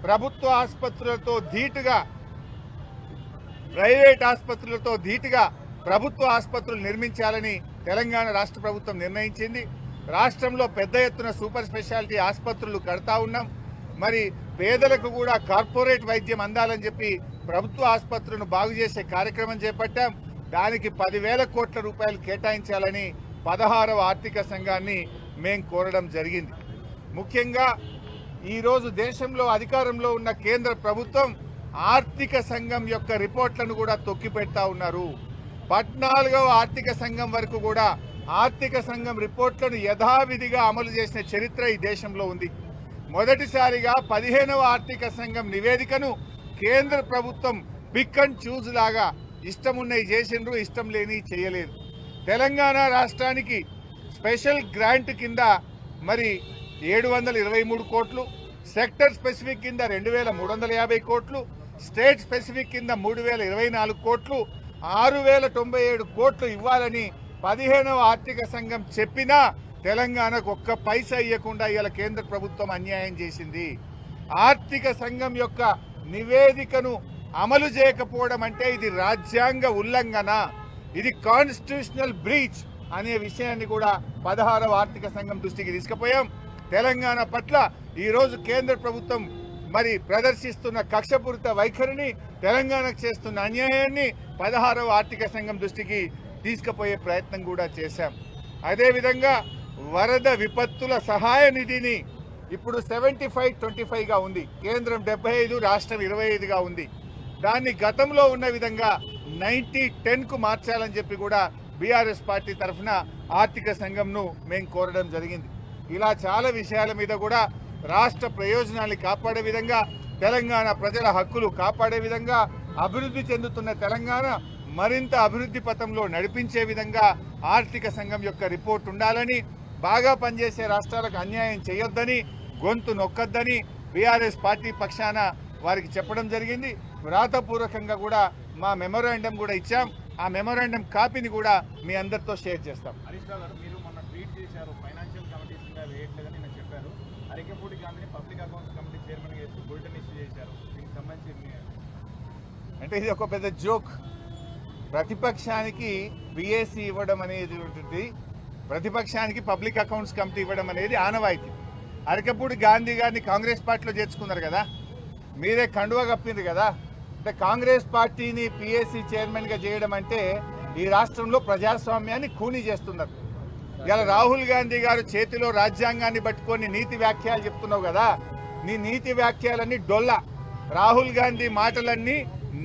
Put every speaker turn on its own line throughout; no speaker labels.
ప్రభుత్వ ఆసుపత్రులతో ధీటుగా ప్రైవేట్ ఆసుపత్రులతో ధీటుగా ప్రభుత్వ ఆసుపత్రులు నిర్మించాలని తెలంగాణ రాష్ట్ర ప్రభుత్వం నిర్ణయించింది. రాష్ట్రంలో పెద్ద ఎత్తున సూపర్ స్పెషాలిటీ ఆసుపత్రులు కడతా ఉన్నాం. మరి పేదలకు కూడా కార్పొరేట్ వైద్యం అందాలని చెప్పి ప్రభుత్వ ఆసుపత్రులను బాగు చేసే కార్యక్రమం చేపట్టాం. దానికి 10,000 కోట్ల రూపాయలు కేటాయించాలని 16వ ఆర్థిక సంఘాన్ని మేము కోరడం జరిగింది. ముఖ్యంగా ఈరోజు దేశంలో అధికారంలో ఉన్న కేంద్ర ప్రభుత్వం ఆర్థిక సంఘం యొక్క రిపోర్ట్లను కూడా తొక్కిపెడతా ఉన్నారు. 14వ ఆర్థిక సంఘం వరకు కూడా ఆర్థిక సంఘం రిపోర్ట్లను యథావిధిగా అమలు చేసిన చరిత్ర ఈ దేశంలో ఉంది. మొదటిసారిగా 15వ ఆర్థిక సంఘం నివేదికను కేంద్ర ప్రభుత్వం పిక్ అండ్ చూజ్ లాగా ఇష్టమున్నవి చేసిండ్రు, ఇష్టం లేని చేయలేదు. తెలంగాణ రాష్ట్రానికి స్పెషల్ గ్రాంట్ కింద మరి 723 కోట్లు, సెక్టర్ స్పెసిఫిక్ కింద 2,350 కోట్లు, స్టేట్ స్పెసిఫిక్ కింద 3,024 కోట్లు, 6,097 కోట్లు ఇవ్వాలని 15వ ఆర్థిక సంఘం చెప్పినా తెలంగాణకు ఒక్క పైసా ఇవ్వకుండా ఇవాళ కేంద్ర ప్రభుత్వం అన్యాయం చేసింది. ఆర్థిక సంఘం యొక్క నివేదికను అమలు చేయకపోవడం అంటే ఇది రాజ్యాంగ ఉల్లంఘన, ఇది కాన్స్టిట్యూషనల్ బ్రీచ్ అనే విషయాన్ని కూడా 16వ ఆర్థిక సంఘం దృష్టికి తీసుకుపోయాం. తెలంగాణ పట్ల ఈరోజు కేంద్ర ప్రభుత్వం మరి ప్రదర్శిస్తున్న కక్షపూరిత వైఖరిని, తెలంగాణకు చేస్తున్న అన్యాయాన్ని 16వ ఆర్థిక సంఘం దృష్టికి తీసుకుపోయే ప్రయత్నం కూడా చేశాం. అదేవిధంగా వరద విపత్తుల సహాయ నిధిని ఇప్పుడు 75-25గా ఉంది. కేంద్రం 75, రాష్ట్రం 25గా ఉంది. దాన్ని గతంలో ఉన్న విధంగా 90-10కు మార్చాలని చెప్పి కూడా బీఆర్ఎస్ పార్టీ తరఫున ఆర్థిక సంఘంను మేము కోరడం జరిగింది. ఇలా చాలా విషయాల మీద కూడా రాష్ట్ర ప్రయోజనాన్ని కాపాడే విధంగా, తెలంగాణ ప్రజల హక్కులు కాపాడే విధంగా, అభివృద్ధి చెందుతున్న తెలంగాణ మరింత అభివృద్ధి పథంలో నడిపించే విధంగా ఆర్థిక సంఘం యొక్క రిపోర్ట్ ఉండాలని, బాగా పనిచేసే రాష్ట్రాలకు అన్యాయం చేయొద్దని, గొంతు నొక్కొద్దని బీఆర్ఎస్ పార్టీ పక్షాన వారికి చెప్పడం జరిగింది. వ్రాతపూర్వకంగా కూడా మా మెమోరాండం కూడా ఇచ్చాం. ఆ మెమోరాండం కాపీని కూడా మీ అందరితో షేర్ చేస్తాం.
హరీష్ రావు గారు, మీరు మొన్న ట్వీట్ చేశారు, ఫైనాన్షియల్ కమిటీస్ ఇంకా వేయట్లేదని నేను చెప్పారు. అరికెపూడి గాంధీని పబ్లిక్ అకౌంట్స్ కమిటీ చైర్మన్ గా చేస్తూ బులెటిన్ ఇష్యూ చేశారు. దీనికి సంబంధించి
అంటే ఇది ఒక పెద్ద జోక్. ప్రతిపక్షానికి పిఏసీ ఇవ్వడం అనేది, ప్రతిపక్షానికి పబ్లిక్ అకౌంట్స్ కమిటీ ఇవ్వడం అనేది ఆనవాయితీ. అరికపూడి గాంధీ గారిని కాంగ్రెస్ పార్టీలో చేర్చుకున్నారు కదా, మీరే కండువా కప్పింది కదా. అంటే కాంగ్రెస్ పార్టీని పిఏసీ చైర్మన్గా చేయడం అంటే ఈ రాష్ట్రంలో ప్రజాస్వామ్యాన్ని ఖూనీ చేస్తున్నారు. ఇలా రాహుల్ గాంధీ గారు చేతిలో రాజ్యాంగాన్ని పట్టుకొని నీతి వ్యాఖ్యలు చెప్తున్నావు కదా, నీ నీతి వ్యాఖ్యలన్నీ డొల్ల. రాహుల్ గాంధీ మాటలన్నీ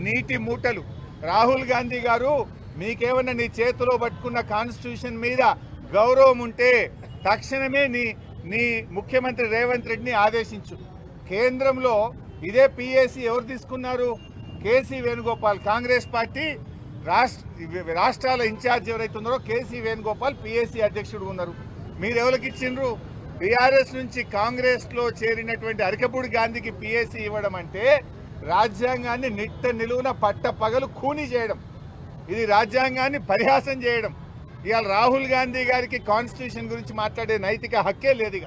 నీటి మూటలు. రాహుల్ గాంధీ గారు, మీకేమన్నా నీ చేతిలో పట్టుకున్న కాన్స్టిట్యూషన్ మీద గౌరవం ఉంటే తక్షణమే నీ ముఖ్యమంత్రి రేవంత్ రెడ్డిని ఆదేశించు. కేంద్రంలో ఇదే పిఏసీ ఎవరు తీసుకున్నారు? కేసీ వేణుగోపాల్. కాంగ్రెస్ పార్టీ రాష్ట్రాల ఇన్ఛార్జ్ ఎవరైతే ఉన్నారో కేసీ వేణుగోపాల్ పిఏసీ అధ్యక్షుడు ఉన్నారు. మీరు ఎవరికి ఇచ్చిండ్రు? బీఆర్ఎస్ నుంచి కాంగ్రెస్లో చేరినటువంటి అరికపూడి గాంధీకి పిఏసీ ఇవ్వడం అంటే రాజ్యాంగాన్ని నిట్ట నిలువున పట్ట పగలు ఖూనీ చేయడం, ఇది రాజ్యాంగాన్ని పరిహాసం చేయడం. ఇవాళ రాహుల్ గాంధీ గారికి కాన్స్టిట్యూషన్ గురించి మాట్లాడే నైతిక హక్కే లేదు.